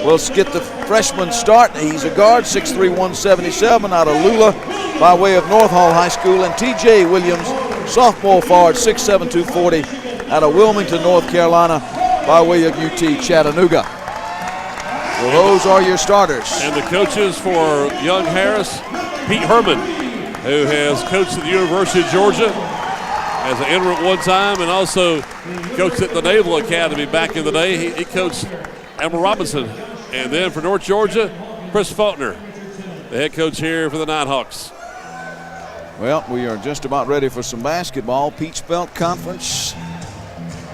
will get the freshman start. He's a guard, 6'3", 177 out of Lula by way of North Hall High School. And T.J. Williams, sophomore forward, 6'7", 240 out of Wilmington, North Carolina by way of UT Chattanooga. Well, those are your starters. And the coaches for Young Harris, Pete Herman, who has coached at the University of Georgia as an interim one time and also coached at the Naval Academy back in the day. He coached Admiral Robinson. And then for North Georgia, Chris Faulkner, the head coach here for the Nighthawks. Well, we are just about ready for some basketball. Peach Belt Conference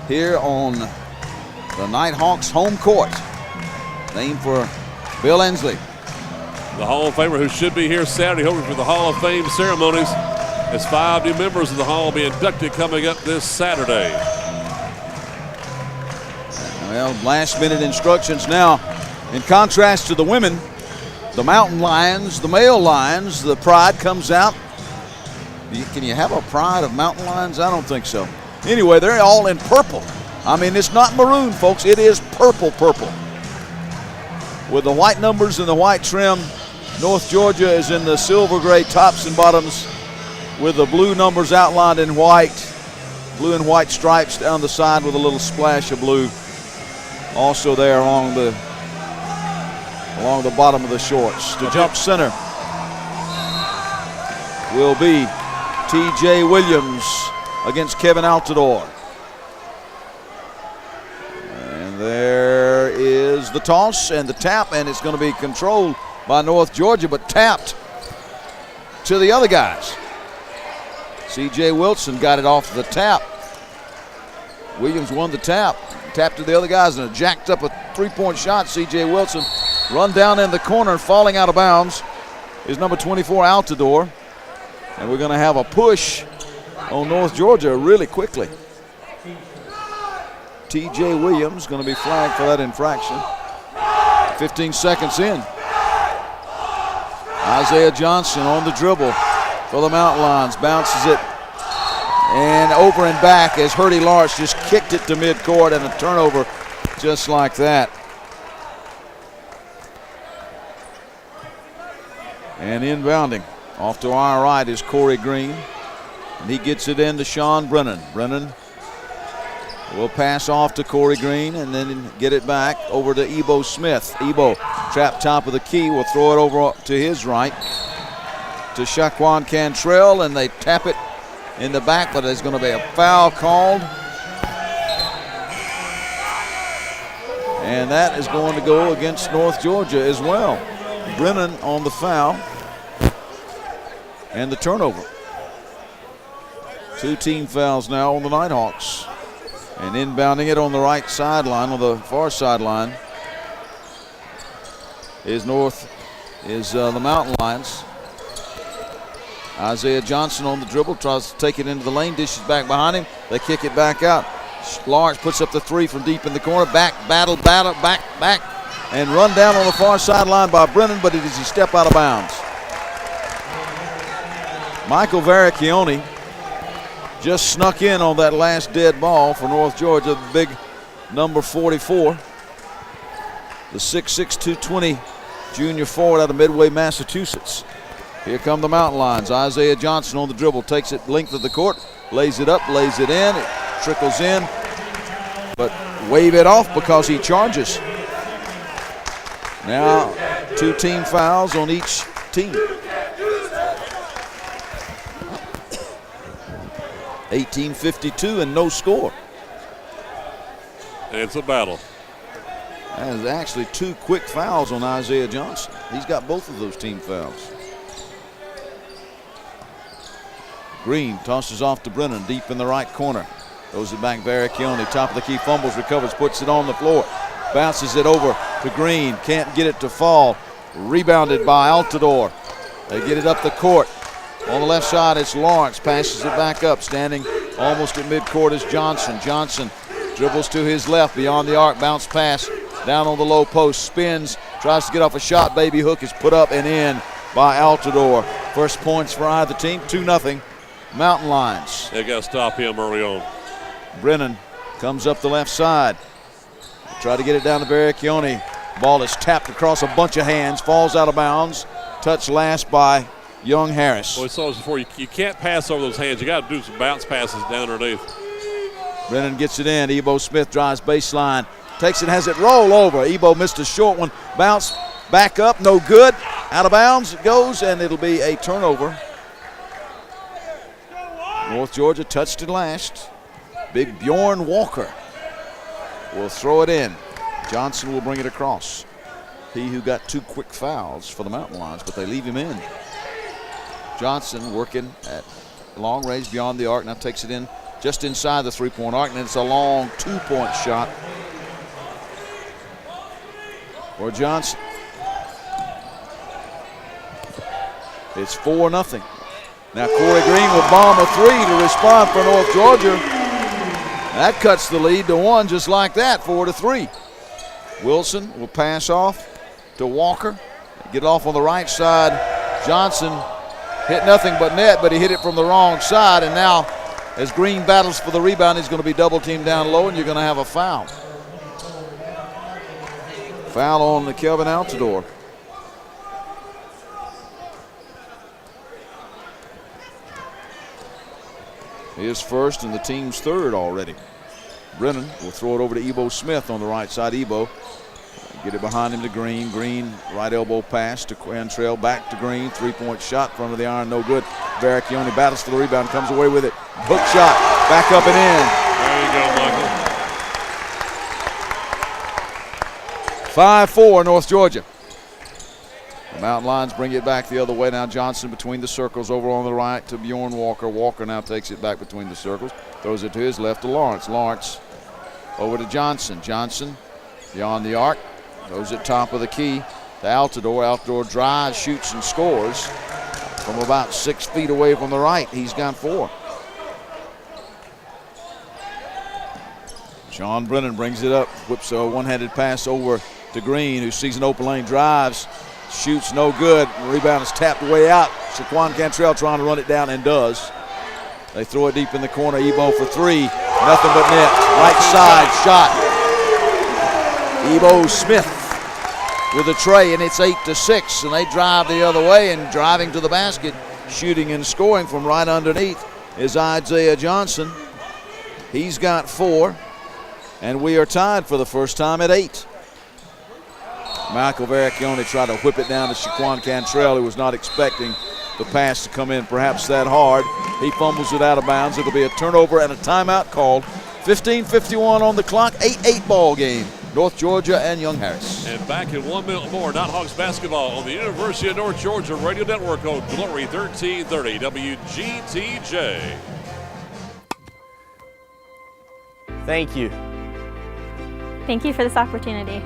here on the Nighthawks home court. Named for Bill Ensley. The Hall of Famer who should be here Saturday, hoping for the Hall of Fame ceremonies, as 5 new members of the Hall will be inducted coming up this Saturday. Well, last minute instructions now. In contrast to the women, the Mountain Lions, the male Lions, the pride comes out. Can you have a pride of Mountain Lions? I don't think so. Anyway, they're all in purple. I mean, it's not maroon, folks. It is purple. With the white numbers and the white trim. North Georgia is in the silver gray tops and bottoms with the blue numbers outlined in white. Blue and white stripes down the side with a little splash of blue. Also there along the bottom of the shorts. The jump center will be T.J. Williams against Kevin Altador. And there is the toss and the tap, and it's going to be controlled by North Georgia, but tapped to the other guys. C.J. Wilson got it off the tap. Williams won the tap. Tapped to the other guys, and jacked up a three-point shot. C.J. Wilson run down in the corner, falling out of bounds is number 24, Altador. And we're going to have a push on North Georgia really quickly. T.J. Williams going to be flagged for that infraction. 15 seconds in. Isaiah Johnson on the dribble for the Mountain Lions. Bounces it. And over and back as Hurdy Lawrence just kicked it to midcourt, and a turnover just like that. And inbounding off to our right is Corey Green. And he gets it in to Sean Brennan. Brennan will pass off to Corey Green and then get it back over to Ebo Smith. Ebo, trap top of the key, will throw it over to his right to Shaquan Cantrell, and they tap it in the back, but there's going to be a foul called. And that is going to go against North Georgia as well. Brennan on the foul and the turnover. 2 team fouls now on the Nighthawks. And inbounding it on the right sideline, on the far sideline, is the Mountain Lions. Isaiah Johnson on the dribble, tries to take it into the lane, dishes back behind him. They kick it back out. Lawrence puts up the three from deep in the corner. Back, and run down on the far sideline by Brennan, but it is a step out of bounds. Michael Varicchione just snuck in on that last dead ball for North Georgia, the big number 44. The 6'6", 220 junior forward out of Midway, Massachusetts. Here come the Mountain Lions. Isaiah Johnson on the dribble, takes it length of the court, lays it up, lays it in, it trickles in, but wave it off because he charges. Now 2 team fouls on each team. 18:52 and no score. It's a battle. That is actually 2 quick fouls on Isaiah Johnson. He's got both of those team fouls. Green tosses off to Brennan deep in the right corner. Throws it back Varicchione, top of the key, fumbles, recovers, puts it on the floor. Bounces it over to Green, can't get it to fall. Rebounded by Altador. They get it up the court. On the left side, it's Lawrence, passes it back up, standing almost at midcourt is Johnson. Johnson dribbles to his left, beyond the arc, bounce pass, down on the low post, spins, tries to get off a shot, baby hook is put up and in by Altador. First points for either team, 2-0, Mountain Lions. They got to stop him early on. Brennan comes up the left side. Try to get it down to Varicchione. Ball is tapped across a bunch of hands, falls out of bounds. Touched last by Young Harris. Well, we saw this before. You can't pass over those hands. You got to do some bounce passes down underneath. Brennan gets it in. Ebo Smith drives baseline. Takes it, has it roll over. Ebo missed a short one. Bounce back up, no good. Out of bounds it goes, and it'll be a turnover. North Georgia touched it last. Big Bjorn Walker will throw it in. Johnson will bring it across. He who got 2 quick fouls for the Mountain Lions, but they leave him in. Johnson working at long range beyond the arc. Now takes it in just inside the 3-point arc, and it's a long 2-point shot for Johnson. It's 4-0. Now Corey Green will bomb a 3 to respond for North Georgia. That cuts the lead to 1 just like that, 4-3. Wilson will pass off to Walker. Get it off on the right side. Johnson hit nothing but net, but he hit it from the wrong side. And now as Green battles for the rebound, he's going to be double teamed down low, and you're going to have a foul. Foul on Kelvin Altidore. His first and the team's third already. Brennan will throw it over to Ebo Smith on the right side. Ebo get it behind him to Green. Green right elbow pass to Quantrell, back to Green. 3-point shot, front of the iron, no good. Barricchione battles for the rebound, comes away with it. Hook shot, back up and in. There you go, Michael. 5-4 North Georgia. The Mountain Lions bring it back the other way. Now Johnson between the circles over on the right to Bjorn Walker. Walker now takes it back between the circles. Throws it to his left to Lawrence. Lawrence over to Johnson. Johnson beyond the arc. Throws it top of the key to Altidore. Altidore drives, shoots, and scores from about 6 feet away from the right. He's got 4. Sean Brennan brings it up. Whips a one-handed pass over to Green, who sees an open lane, drives, shoots, no good. Rebound is tapped way out. Shaquan Cantrell trying to run it down and does. They throw it deep in the corner. Ebo for 3. Nothing but net. Right side shot. Ebo Smith with a tray, and it's 8-6. And they drive the other way, and driving to the basket, shooting and scoring from right underneath is Isaiah Johnson. He's got 4. And we are tied for the first time at 8. Michael Barricchione tried to whip it down to Shaquan Cantrell, who was not expecting the pass to come in perhaps that hard. He fumbles it out of bounds. It'll be a turnover and a timeout called. 15:51 on the clock, 8-8 ball game. North Georgia and Young Harris. And back in 1 minute more, Nighthawks basketball on the University of North Georgia Radio Network on Glory 1330 WGTJ. Thank you. Thank you for this opportunity.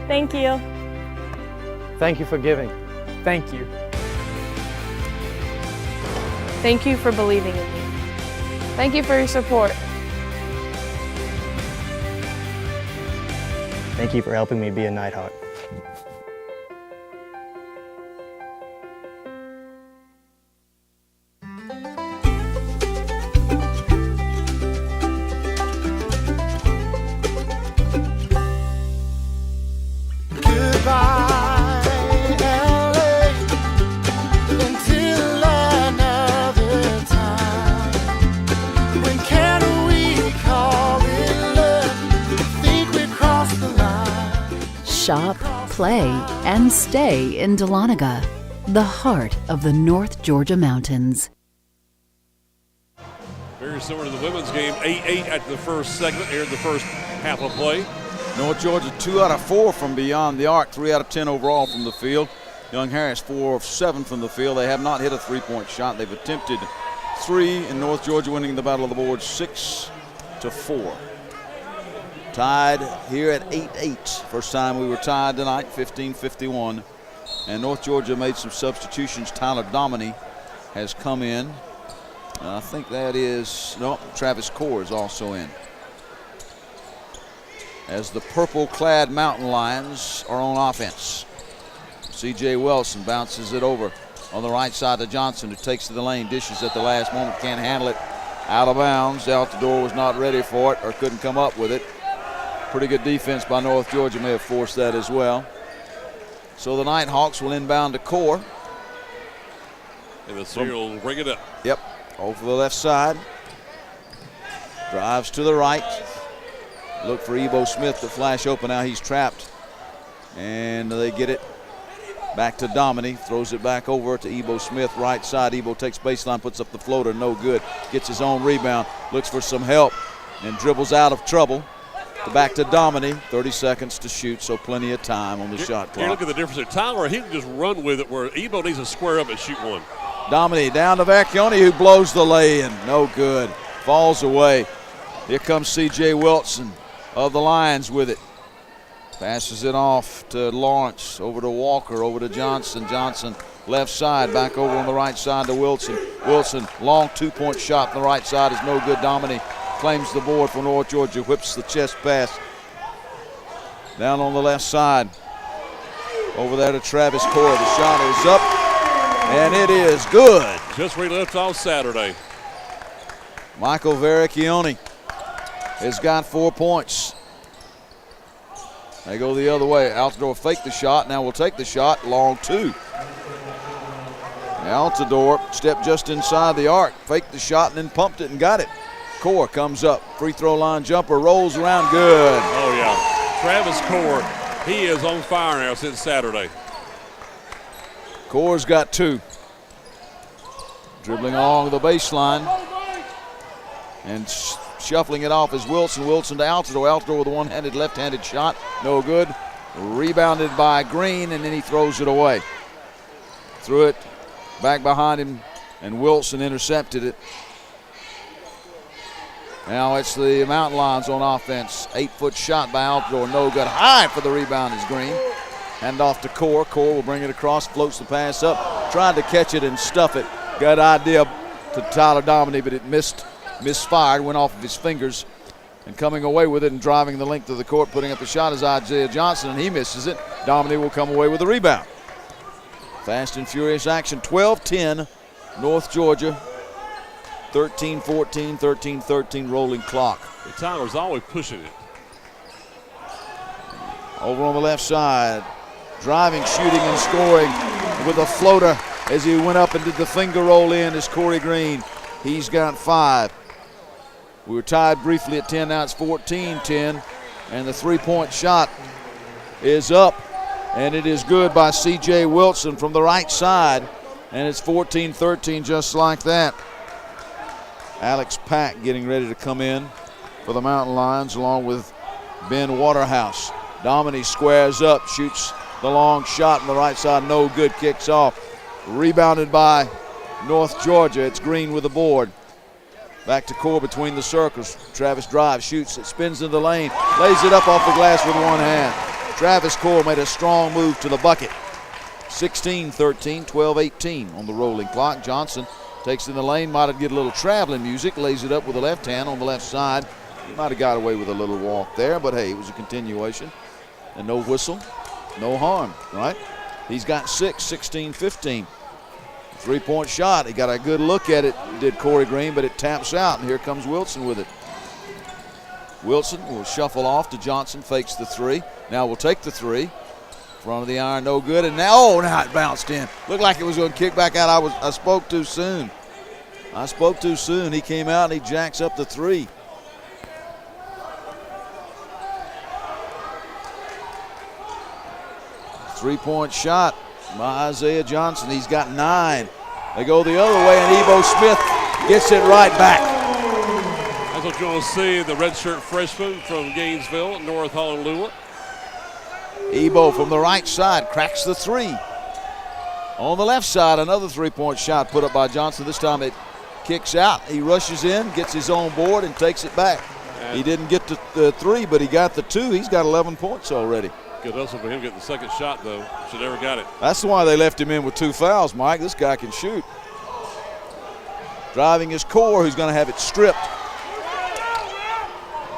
Thank you. Thank you for giving. Thank you. Thank you for believing in me. Thank you for your support. Thank you for helping me be a Nighthawk. Shop, play, and stay in Dahlonega, the heart of the North Georgia mountains. Very similar to the women's game, 8-8 at the first segment here in the first half of play. North Georgia 2 out of 4 from beyond the arc, 3 out of 10 overall from the field. Young Harris 4 of 7 from the field. They have not hit a 3-point shot. They've attempted 3, and North Georgia winning the battle of the boards 6-4. Tied here at 8-8. First time we were tied tonight, 15:51. And North Georgia made some substitutions. Tyler Dominy has come in. I think that is, no, Travis Core is also in. As the purple-clad Mountain Lions are on offense. C.J. Wilson bounces it over on the right side to Johnson, who takes to the lane, dishes at the last moment, can't handle it. Out of bounds. Altidore was not ready for it or couldn't come up with it. Pretty good defense by North Georgia may have forced that as well. So the Nighthawks will inbound to Core. And the Senior will bring it up. Yep, over the left side. Drives to the right. Look for Ebo Smith to flash open. Now he's trapped. And they get it back to Domini. Throws it back over to Ebo Smith, right side. Ebo takes baseline, puts up the floater, no good. Gets his own rebound, looks for some help, and dribbles out of trouble. Back to Domini, 30 seconds to shoot, so plenty of time on the shot clock. You look at the difference there. Tyler, he can just run with it where Ebo needs to square up and shoot one. Domini down to Vecchione, who blows the lay-in. No good. Falls away. Here comes C.J. Wilson of the Lions with it. Passes it off to Lawrence, over to Walker, over to Johnson. Johnson left side, back over on the right side to Wilson. Wilson, long two-point shot on the right side is no good. Domini claims the board for North Georgia, whips the chest pass. Down on the left side. Over there to Travis Core. The shot is up, and it is good. Just where he left off Saturday. Michael Vericchione has got 4 points. They go the other way. Altidore faked the shot. Now we'll take the shot. Long two. Altidore stepped just inside the arc, faked the shot, and then pumped it and got it. Core comes up. Free throw line jumper. Rolls around. Good. Oh, yeah. Travis Core, he is on fire now since Saturday. Core's got two. Dribbling along the baseline. And shuffling it off is Wilson. Wilson to Altidore. Altidore with a one-handed, left-handed shot. No good. Rebounded by Green, and then he throws it away. Threw it back behind him, and Wilson intercepted it. Now it's the Mountain Lions on offense. 8-foot shot by Altidore. No good. High for the rebound is Green. Hand off to Core. Core will bring it across, floats the pass up. Tried to catch it and stuff it. Got idea to Tyler Domini, but it misfired, went off of his fingers. And coming away with it and driving the length of the court, putting up the shot is Isaiah Johnson, and he misses it. Domini will come away with the rebound. Fast and furious action. 12-10, North Georgia. 13-14, 13-13 rolling clock. The Tyler's always pushing it. Over on the left side, driving, shooting, and scoring with a floater as he went up and did the finger roll in is Corey Green. He's got 5. We were tied briefly at 10, now it's 14-10, and the three-point shot is up, and it is good by C.J. Wilson from the right side, and it's 14-13 just like that. Alex Pack getting ready to come in for the Mountain Lions along with Ben Waterhouse. Domini squares up, shoots the long shot on the right side, no good, kicks off. Rebounded by North Georgia. It's Green with the board. Back to Core between the circles. Travis drives, shoots, it spins in the lane, lays it up off the glass with one hand. Travis Core made a strong move to the bucket. 16-13, 12-18 on the rolling clock. Johnson takes it in the lane, might have get a little traveling music, lays it up with the left hand on the left side. He might have got away with a little walk there, but hey, it was a continuation. And no whistle, no harm, right? He's got 6, 16-15. Three-point shot. He got a good look at it, did Corey Green, but it taps out, and here comes Wilson with it. Wilson will shuffle off to Johnson, fakes the three. Now we'll take the three. Front of the iron, no good, and now it bounced in. Looked like it was going to kick back out. I spoke too soon. He came out and he jacks up the three. Three-point shot by Isaiah Johnson. He's got 9. They go the other way, and Ebo Smith gets it right back. That's what you want to see, the redshirt freshman from Gainesville, North Honolulu. Ebo from the right side cracks the three. On the left side, another three-point shot put up by Johnson. This time it kicks out. He rushes in, gets his own board, and takes it back. He didn't get the three, but he got the 2. He's got 11 points already. Good hustle for him getting the second shot, though. Should never got it. That's why they left him in with 2 fouls, Mike. This guy can shoot. Driving his Core, who's going to have it stripped.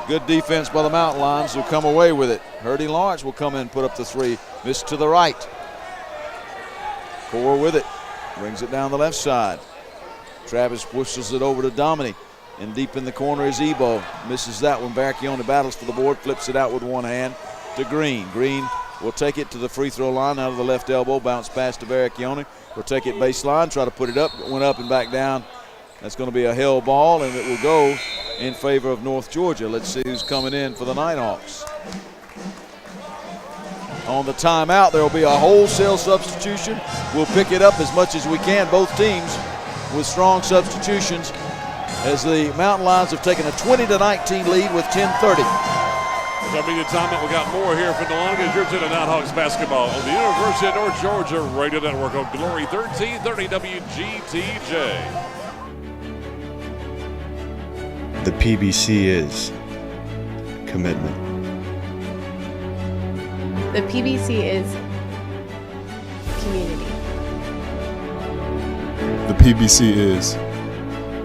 Good defense by the Mountain Lions, who come away with it. Hurdy Lawrence will come in and put up the 3. Missed to the right. Core with it. Brings it down the left side. Travis pushes it over to Domini. And deep in the corner is Ebo. Misses that one. Baracchione battles for the board, flips it out with one hand to Green. Green will take it to the free throw line out of the left elbow. Bounce pass to Baracchione. Will take it baseline, try to put it up. It went up and back down. That's going to be a held ball, and it will go in favor of North Georgia. Let's see who's coming in for the Nighthawks. On the timeout, there will be a wholesale substitution. We'll pick it up as much as we can, both teams with strong substitutions, as the Mountain Lions have taken a 20-19 lead with 10:30. As our media timeout, we got more here from Dahlonega. You're tuning to Nighthawks basketball on the University of North Georgia Radio Network on Glory 1330 WGTJ. The PBC is commitment. The PBC is community. The PBC is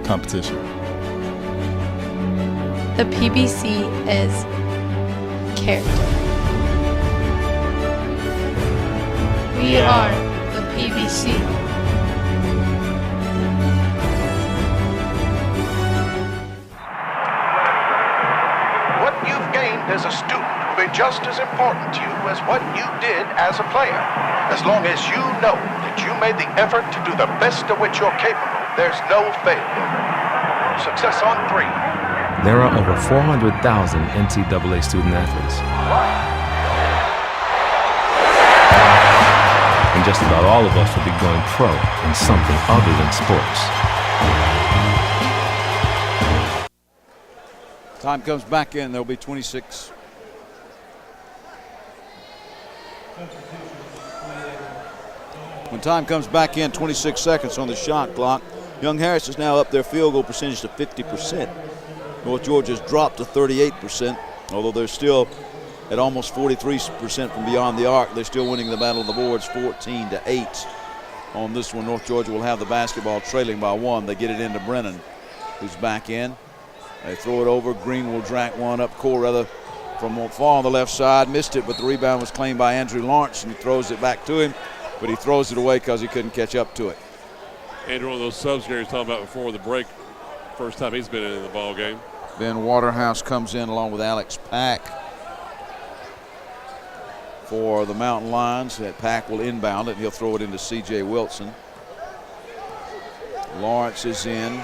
competition. The PBC is character. We are the PBC. What you've gained as a student will be just as important to you as what you did as a player. As long as you know that you made the effort to do the best of which you're capable, there's no failure. Success on 3. There are over 400,000 NCAA student athletes. And just about all of us will be going pro in something other than sports. Time comes back in. There'll be 26. When time comes back in, 26 seconds on the shot clock. Young Harris is now up their field goal percentage to 50%. North Georgia's dropped to 38%, although they're still at almost 43% from beyond the arc. They're still winning the battle of the boards 14-8. On this one, North Georgia will have the basketball trailing by 1. They get it into Brennan, who's back in. They throw it over. Green will drag one up, from far on the left side. Missed it, but the rebound was claimed by Andrew Lawrence, and he throws it back to him, but he throws it away because he couldn't catch up to it. Andrew, one of those subs Gary was talking about before the break. First time he's been in the ball game. Ben Waterhouse comes in along with Alex Pack for the Mountain Lions. That Pack will inbound it, and he'll throw it into C.J. Wilson. Lawrence is in.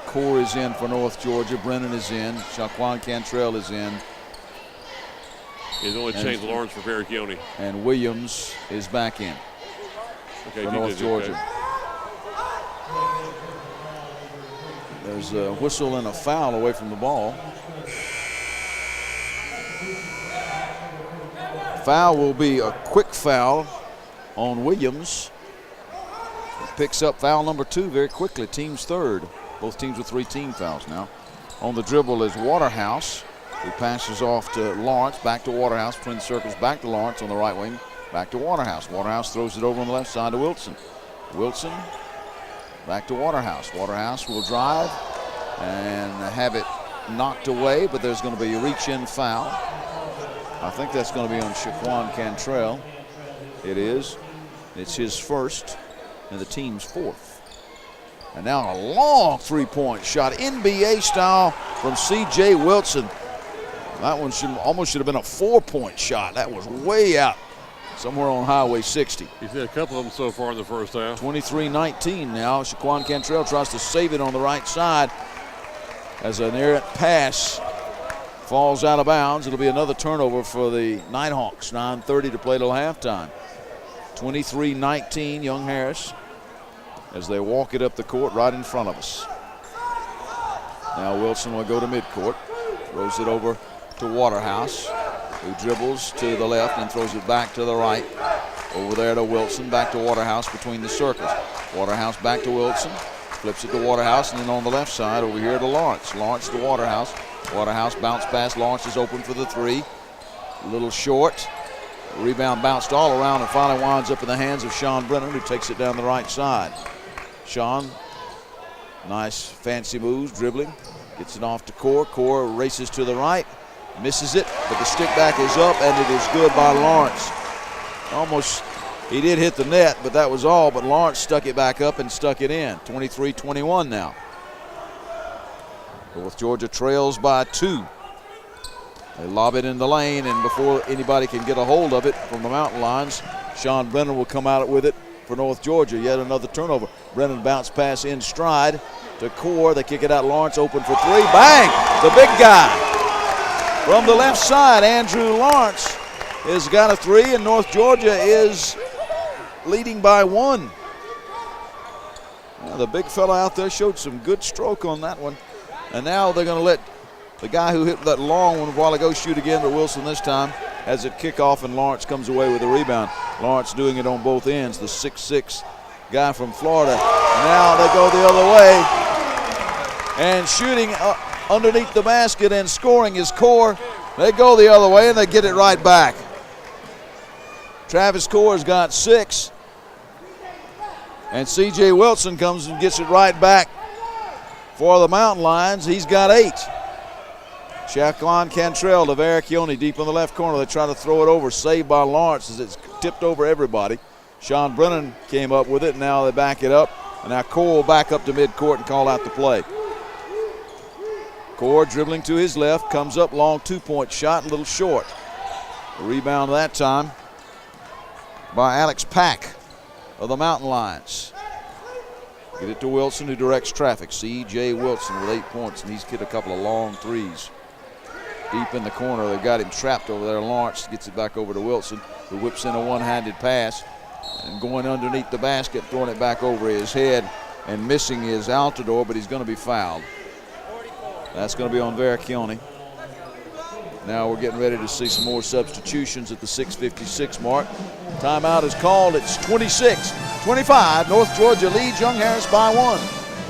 Core is in for North Georgia. Brennan is in. Shaquan Cantrell is in. He's only changed Lawrence for Baracchione. And Williams is back in for North Georgia. Okay. There's a whistle and a foul away from the ball. Foul will be a quick foul on Williams. He picks up foul number 2 very quickly, team's third. Both teams with 3 team fouls now. On the dribble is Waterhouse, who passes off to Lawrence, back to Waterhouse, between the circles, back to Lawrence on the right wing, back to Waterhouse. Waterhouse throws it over on the left side to Wilson. Wilson back to Waterhouse. Waterhouse will drive and have it knocked away, but there's going to be a reach-in foul. I think that's going to be on Shaquan Cantrell. It is. It's his first and the team's 4th. And now a long three-point shot, NBA style from C.J. Wilson. That one almost should have been a 4-point shot. That was way out, somewhere on Highway 60. He's had a couple of them so far in the first half. 23-19 now. Shaquan Cantrell tries to save it on the right side as an errant pass falls out of bounds. It'll be another turnover for the Nighthawks. 9:30 to play till halftime. 23-19, Young Harris, as they walk it up the court right in front of us. Now Wilson will go to midcourt, throws it over to Waterhouse, who dribbles to the left and throws it back to the right. Over there to Wilson, back to Waterhouse between the circles. Waterhouse back to Wilson, flips it to Waterhouse, and then on the left side over here to Lawrence. Lawrence to Waterhouse. Waterhouse bounce pass. Lawrence is open for the 3. A little short. Rebound bounced all around and finally winds up in the hands of Sean Brennan, who takes it down the right side. Sean, nice fancy moves, dribbling. Gets it off to Core. Core races to the right. Misses it, but the stick back is up, and it is good by Lawrence. Almost, he did hit the net, but that was all. But Lawrence stuck it back up and stuck it in. 23-21 now. North Georgia trails by 2. They lob it in the lane, and before anybody can get a hold of it from the Mountain Lions, Sean Brennan will come out with it for North Georgia. Yet another turnover. Brennan bounce pass in stride to Core. They kick it out. Lawrence open for 3. Bang! The big guy from the left side, Andrew Lawrence, has got a 3, and North Georgia is leading by 1. Well, the big fella out there showed some good stroke on that one. And now they're going to let the guy who hit that long one a while ago shoot again, but Wilson this time has it kick off, and Lawrence comes away with a rebound. Lawrence doing it on both ends, the 6'6" guy from Florida. Now they go the other way, and shooting underneath the basket and scoring is Core. They go the other way, and they get it right back. Travis Core's got 6, and C.J. Wilson comes and gets it right back for the Mountain Lions. He's got 8. Shaquan Cantrell to Veracchione deep in the left corner. They try to throw it over, saved by Lawrence as it's tipped over everybody. Sean Brennan came up with it. Now they back it up. And now Cole back up to midcourt and call out the play. Core dribbling to his left, comes up long, 2-point shot, a little short. A rebound that time by Alex Pack of the Mountain Lions. Get it to Wilson, who directs traffic. C.J. Wilson with 8 points, and he's hit a couple of long threes. Deep in the corner, they've got him trapped over there. Lawrence gets it back over to Wilson, who whips in a one-handed pass and going underneath the basket, throwing it back over his head and missing his Altidore, but he's going to be fouled. That's going to be on Veracchione. Now we're getting ready to see some more substitutions at the 6:56 mark. Timeout is called. It's 26-25. North Georgia leads Young Harris by 1.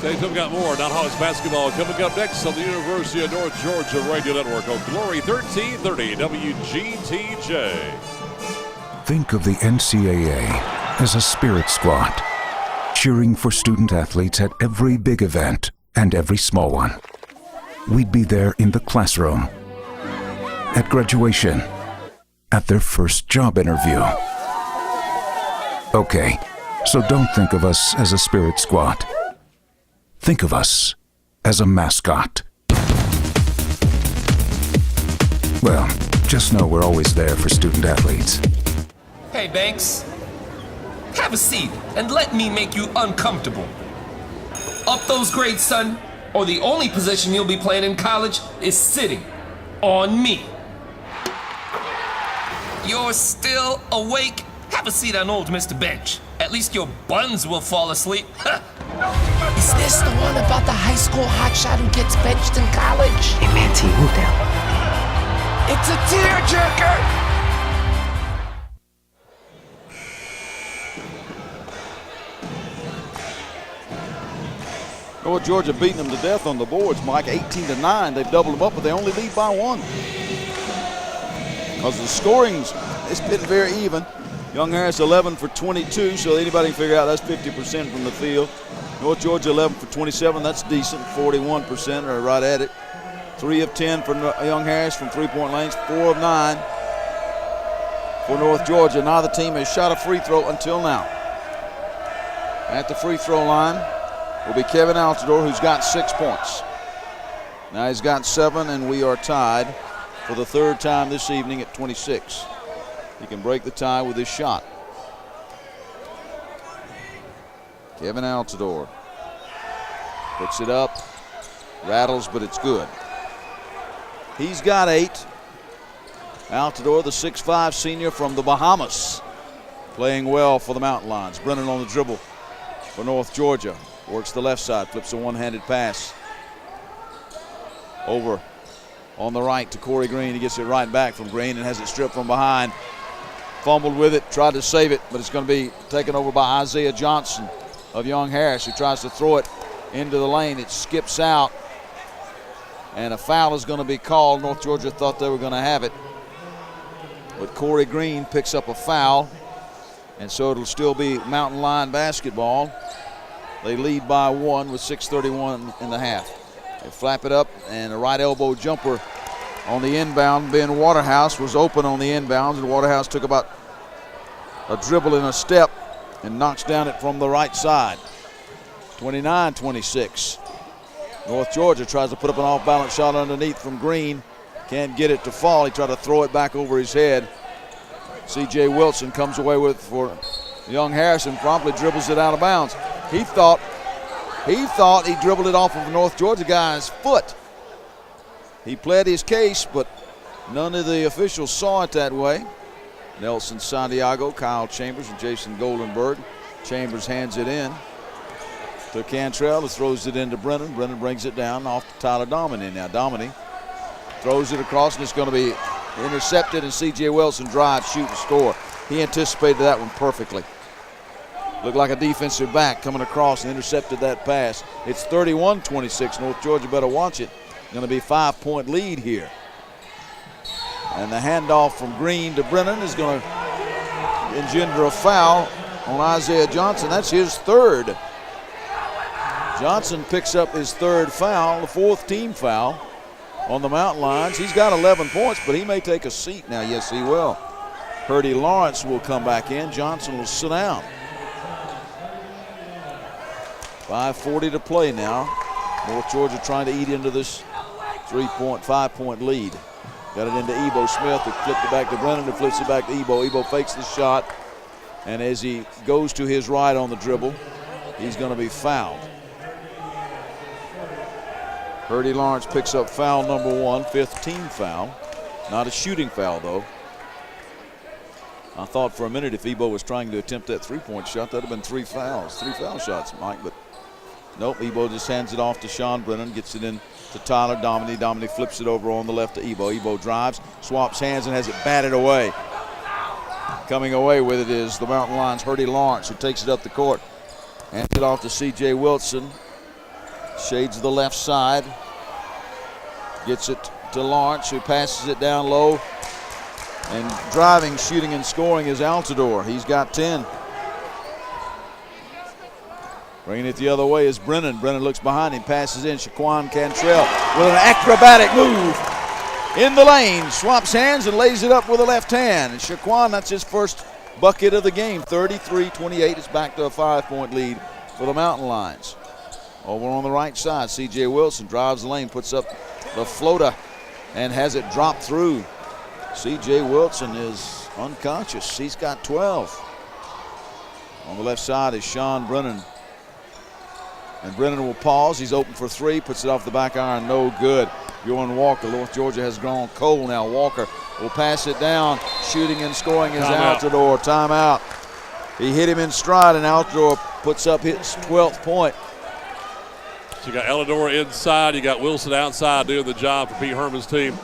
We've got more Nighthawks basketball coming up next on the University of North Georgia Radio Network on Glory 1330 WGTJ. Think of the NCAA as a spirit squad, cheering for student athletes at every big event and every small one. We'd be there in the classroom, at graduation, at their first job interview. Okay, so don't think of us as a spirit squad. Think of us as a mascot. Well, just know we're always there for student athletes. Hey, Banks. Have a seat and let me make you uncomfortable. Up those grades, son, or the only position you'll be playing in college is sitting on me. You're still awake? Have a seat on old Mr. Bench. At least your buns will fall asleep. Is this the one about the high school hotshot who gets benched in college? Hey, man, T, move down. It's a tearjerker! North Georgia beating them to death on the boards, Mike, 18-9. They've doubled them up, but they only lead by 1. Because the scoring's, it's been very even. Young Harris 11 for 22, so anybody can figure out that's 50% from the field. North Georgia 11 for 27, that's decent, 41% or right at it. 3 of 10 for Young Harris from three-point lanes, 4 of 9 for North Georgia. Neither team has shot a free throw until now. At the free throw line will be Kevin Altidore, who's got 6 points. Now he's got 7, and we are tied for the 3rd time this evening at 26. He can break the tie with his shot. Kevin Altidore puts it up, rattles, but it's good. He's got 8. Altidore, the 6'5" senior from the Bahamas, playing well for the Mountain Lions. Brennan on the dribble for North Georgia. Works the left side, flips a one-handed pass over on the right to Corey Green. He gets it right back from Green and has it stripped from behind. Fumbled with it, tried to save it, but it's going to be taken over by Isaiah Johnson of Young Harris, who tries to throw it into the lane. It skips out, and a foul is going to be called. North Georgia thought they were going to have it, but Corey Green picks up a foul, and so it'll still be Mountain Lion basketball. They lead by 1 with 6:31 in the half. They flap it up, and a right elbow jumper on the inbound. Ben Waterhouse was open on the inbounds, and Waterhouse took about a dribble and a step and knocks down it from the right side. 29-26. North Georgia tries to put up an off-balance shot underneath from Green. Can't get it to fall. He tried to throw it back over his head. C.J. Wilson comes away with it for Young Harrison, promptly dribbles it out of bounds. He thought he dribbled it off of a North Georgia guy's foot. He pled his case, but none of the officials saw it that way. Nelson Santiago, Kyle Chambers, and Jason Goldenberg. Chambers hands it in to Cantrell, who throws it into Brennan. Brennan brings it down off to Tyler Dominy. Now Dominy throws it across, and it's going to be intercepted, and C.J. Wilson drives, shoot, and score. He anticipated that one perfectly. Looked like a defensive back coming across and intercepted that pass. It's 31-26. North Georgia better watch it. Going to be a 5-point lead here. And the handoff from Green to Brennan is going to engender a foul on Isaiah Johnson. That's his third. Johnson picks up his third foul, the fourth team foul on the Mountain Lions. He's got 11 points, but he may take a seat now. Yes, he will. Purdy Lawrence will come back in. Johnson will sit down. 5:40 to play now. North Georgia trying to eat into this 5-point lead. Got it into Ebo Smith, who flipped it back to Brennan, who flips it back to Ebo. Ebo fakes the shot, and as he goes to his right on the dribble, he's going to be fouled. Purdy Lawrence picks up foul number 1, fifth team foul. Not a shooting foul, though. I thought for a minute if Ebo was trying to attempt that three-point shot, that would have been three foul shots, Mike, but nope, Ebo just hands it off to Sean Brennan, gets it in to Tyler Dominy. Dominy flips it over on the left to Ebo. Ebo drives, swaps hands, and has it batted away. Coming away with it is the Mountain Lions' Purdy Lawrence, who takes it up the court. Hands it off to C.J. Wilson. Shades the left side. Gets it to Lawrence, who passes it down low. And driving, shooting, and scoring is Altidore. He's got 10. Bringing it the other way is Brennan. Brennan looks behind him, passes in. Shaquan Cantrell with an acrobatic move in the lane. Swaps hands and lays it up with the left hand. And Shaquan, that's his first bucket of the game. 33-28. It's back to a 5-point lead for the Mountain Lions. Over on the right side, C.J. Wilson drives the lane, puts up the floater, and has it dropped through. C.J. Wilson is unconscious. He's got 12. On the left side is Sean Brennan. And Brennan will pause. He's open for three. Puts it off the back iron. No good. Bjorn Walker. North Georgia has gone cold now. Walker will pass it down. Shooting and scoring is Altidore. Timeout. He hit him in stride, and Altidore puts up his 12th point. So you got Altidore inside. You got Wilson outside doing the job for Pete Herman's team.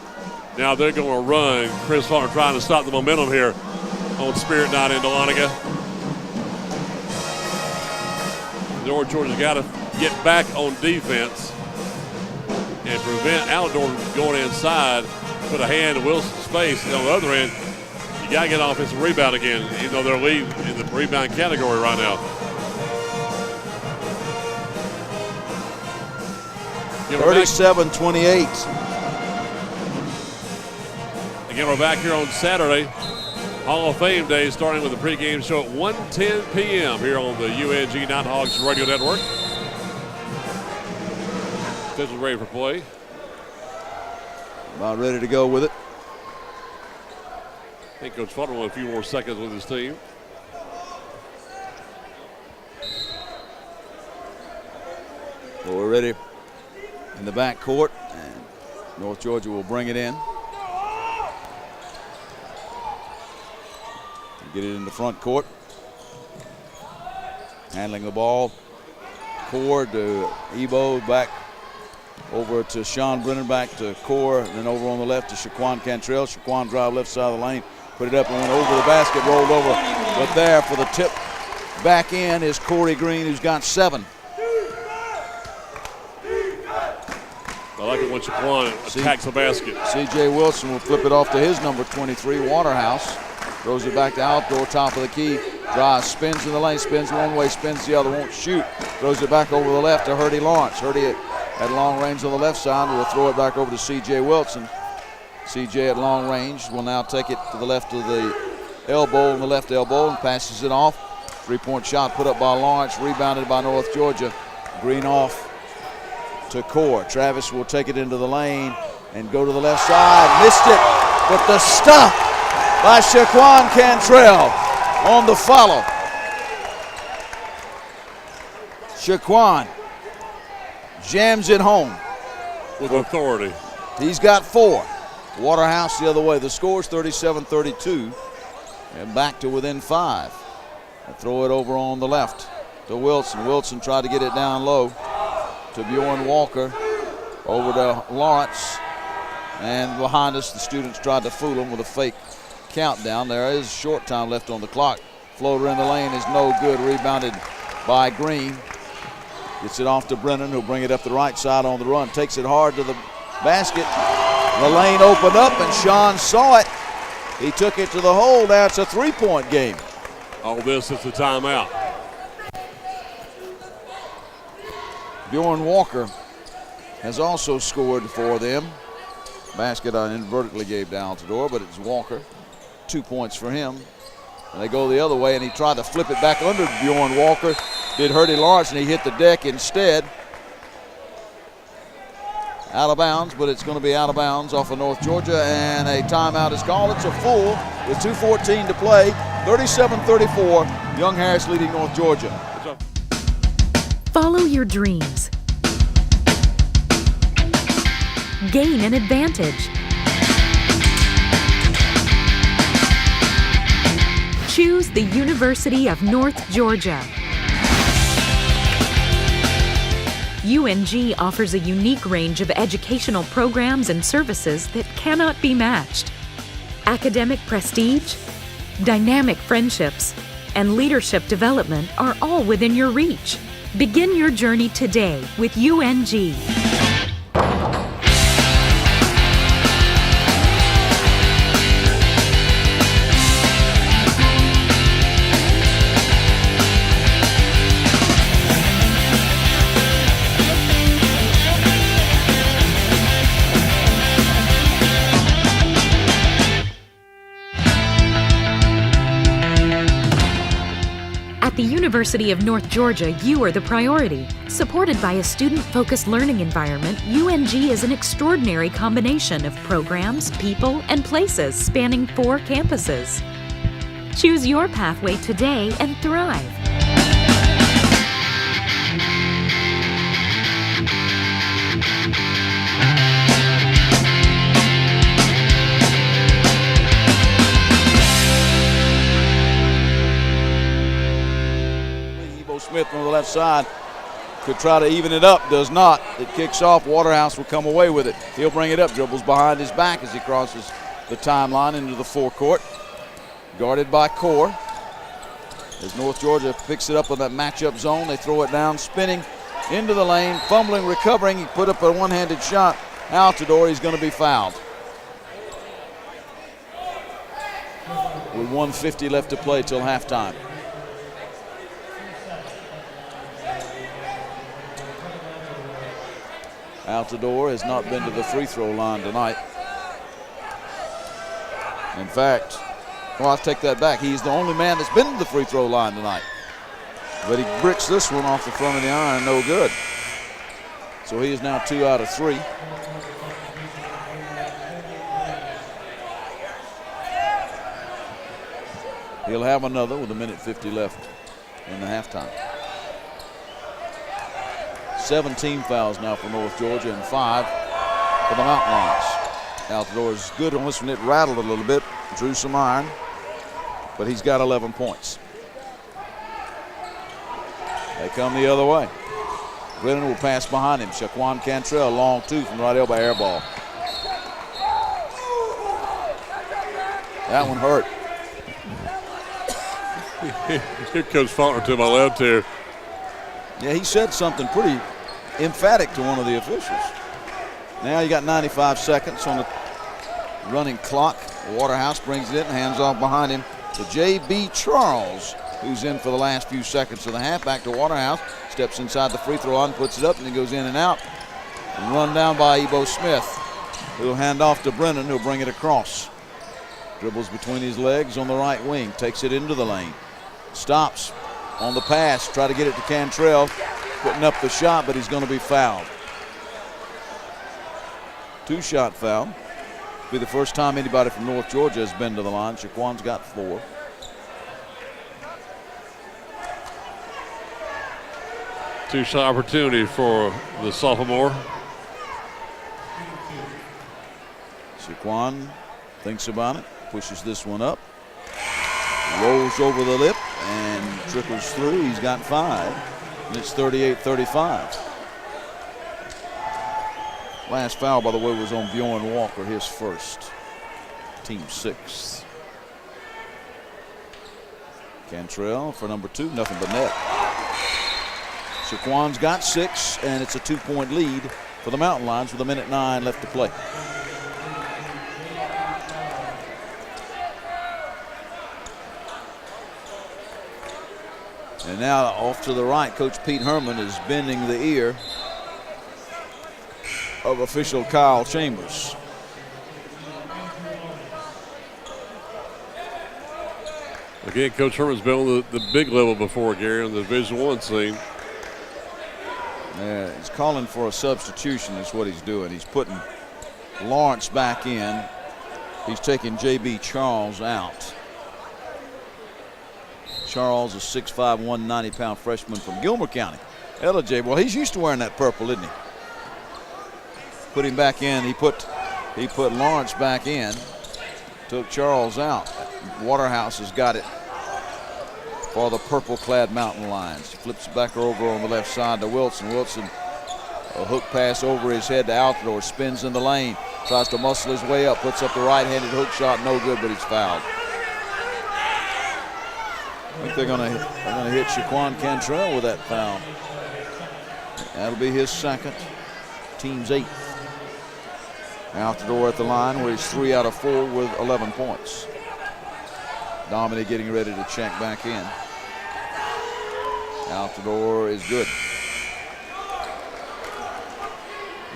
Now they're going to run. Chris Faulkner trying to stop the momentum here on Spirit Night in Dahlonega. North Georgia's got to get back on defense and prevent Altidore from going inside, put a hand in Wilson's face. And on the other end, you got to get offensive rebound again, even though they're leading in the rebound category right now. 37-28. Again, we're back here on Saturday, Hall of Fame Day, starting with the pregame show at 1:10 p.m. here on the UNG Nighthawks Radio Network. Officials ready for play. About ready to go with it. I think Coach Faulkner wants a few more seconds with his team. So we're ready in the back court, and North Georgia will bring it in. Get it in the front court. Handling the ball. Core to Ebo, back over to Sean Brennan, back to Core, and then over on the left to Shaquan Cantrell. Shaquan drive left side of the lane, put it up and went over the basket, rolled over. But there for the tip back in is Corey Green, who's got 7. I like it when Shaquan attacks the basket. C.J. Wilson will flip it off to his number 23, Waterhouse. Throws it back to Altidore, top of the key. Drives, spins in the lane, spins one way, spins the other, won't shoot. Throws it back over the left to Purdy Lawrence. Purdy at long range on the left side will throw it back over to C.J. Wilson. C.J. at long range will now take it to the left of the elbow, on the left elbow, and passes it off. 3-point shot put up by Lawrence, rebounded by North Georgia. Green off to Core. Travis will take it into the lane and go to the left side. Missed it, but the stop by Shaquan Cantrell on the follow. Shaquan jams it home. With authority. He's got 4. Waterhouse the other way. The score's 37-32. And back to within 5. And throw it over on the left to Wilson. Wilson tried to get it down low to Bjorn Walker. Over to Lawrence. And behind us, the students tried to fool him with a fake countdown. There is short time left on the clock. Floater in the lane is no good. Rebounded by Green. Gets it off to Brennan, who'll bring it up the right side on the run. Takes it hard to the basket. The lane opened up, and Sean saw it. He took it to the hole. Now it's a 3-point game. All this is the timeout. Bjorn Walker has also scored for them. Basket I inadvertently gave to Altidore, but it's Walker. 2 points for him. And they go the other way, and he tried to flip it back under Bjorn Walker. Did Hurdy Lawrence, and he hit the deck instead. Out of bounds, but it's going to be out of bounds off of North Georgia, and a timeout is called. It's a full with 2:14 to play. 37-34, Young Harris leading North Georgia. Follow your dreams. Gain an advantage. Choose the University of North Georgia. UNG offers a unique range of educational programs and services that cannot be matched. Academic prestige, dynamic friendships, and leadership development are all within your reach. Begin your journey today with UNG. At the University of North Georgia, you are the priority. Supported by a student-focused learning environment, UNG is an extraordinary combination of programs, people, and places spanning 4 campuses. Choose your pathway today and thrive. Smith on the left side could try to even it up, does not. It kicks off. Waterhouse will come away with it. He'll bring it up, dribbles behind his back as he crosses the timeline into the forecourt. Guarded by Core. As North Georgia picks it up in that matchup zone, they throw it down, spinning into the lane, fumbling, recovering. He put up a one-handed shot. Altidore, he's going to be fouled. With 1:50 left to play till halftime. Altidore has not been to the free throw line tonight. In fact, well, I'll take that back. He's the only man that's been to the free throw line tonight. But he bricks this one off the front of the iron, no good. So he is now 2 out of 3. He'll have another with 1:50 left in the halftime. 17 fouls now for North Georgia and 5 for the Mountain Lions. Altidore is good on this one. It rattled a little bit, drew some iron, but he's got 11 points. They come the other way. Brennan will pass behind him. Shaquan Cantrell, long 2 from right elbow, air ball. That one hurt. Here comes Faulkner to my left here. Yeah, he said something pretty emphatic to one of the officials. Now you got 95 seconds on the running clock. Waterhouse brings it in, hands off behind him to J.B. Charles, who's in for the last few seconds of the half. Back to Waterhouse, steps inside the free throw line, puts it up, and he goes in and out. And run down by Ebo Smith, who'll hand off to Brennan, who'll bring it across. Dribbles between his legs on the right wing, takes it into the lane. Stops on the pass, try to get it to Cantrell, putting up the shot, but he's going to be fouled. 2-shot foul. Be the first time anybody from North Georgia has been to the line. Shaquan's got 4. Two-shot opportunity for the sophomore. Shaquan thinks about it, pushes this one up, rolls over the lip, and trickles through. He's got 5, and it's 38-35. Last foul, by the way, was on Bjorn Walker, his first, team 6th. Cantrell for number 2, nothing but net. Shaquan's got 6, and it's a 2-point lead for the Mountain Lions with 1:09 left to play. And now off to the right, Coach Pete Herman is bending the ear of official Kyle Chambers. Again, Coach Herman's been on the big level before, Gary, on the Division I scene. Yeah, he's calling for a substitution is what he's doing. He's putting Lawrence back in. He's taking J.B. Charles out. Charles is 6'5", 190-pound freshman from Gilmer County. Hello, Jay. Well, he's used to wearing that purple, isn't he? Put him back in. He put Lawrence back in. Took Charles out. Waterhouse has got it for the purple-clad Mountain Lions. Flips it back over on the left side to Wilson. Wilson, a hook pass over his head to Altidore, spins in the lane, tries to muscle his way up, puts up the right-handed hook shot, no good, but he's fouled. I think they're gonna hit Shaquan Cantrell with that foul. That'll be his second, team's 8th. Altidore at the line where he's 3 out of 4 with 11 points. Dominic getting ready to check back in. Altidore is good.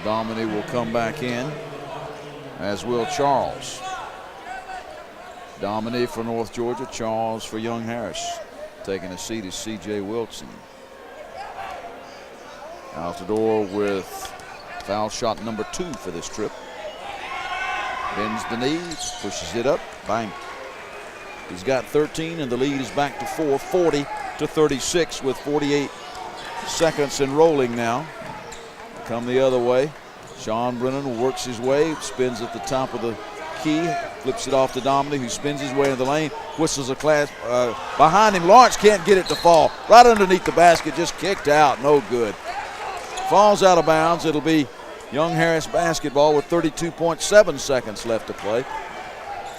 Dominic will come back in, as will Charles. Dominic for North Georgia, Charles for Young Harris. Taking a seat is C.J. Wilson. Altidore with foul shot number 2 for this trip. Bends the knee, pushes it up, bang. He's got 13, and the lead is back to 4, 40-36 with 48 seconds and rolling now. Come the other way. Sean Brennan works his way, spins at the top of the key, flips it off to Dominic, who spins his way into the lane, whistles a class behind him. Lawrence can't get it to fall. Right underneath the basket, just kicked out, no good. Falls out of bounds. It'll be Young Harris basketball with 32.7 seconds left to play.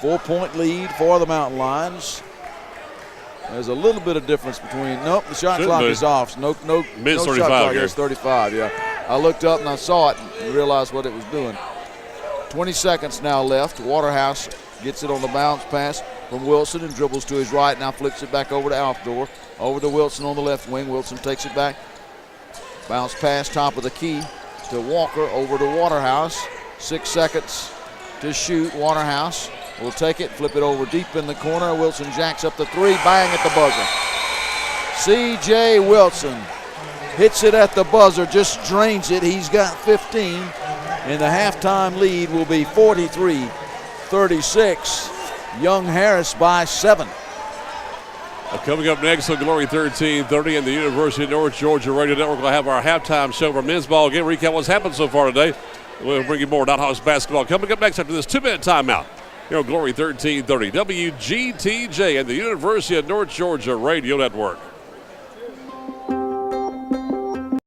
4-point lead for the Mountain Lions. There's a little bit of difference between, nope, the shot clock is off. No Mid-35 shot clock. here. It's 35, yeah. I looked up and I saw it and realized what it was doing. 20 seconds now left. Waterhouse gets it on the bounce pass from Wilson and dribbles to his right. Now flips it back over to Altidore. Over to Wilson on the left wing. Wilson takes it back. Bounce pass top of the key to Walker, over to Waterhouse. 6 seconds to shoot. Waterhouse will take it, flip it over deep in the corner. Wilson jacks up the 3, bang at the buzzer. C.J. Wilson hits it at the buzzer, just drains it. He's got 15, and the halftime lead will be 43-36. Young Harris by 7. Coming up next on Glory 1330 and the University of North Georgia Radio Network, we'll have our halftime show for men's ball game. Recap what's happened so far today. We'll bring you more Nighthawks basketball coming up next after this 2-minute timeout here on Glory 1330, WGTJ and the University of North Georgia Radio Network.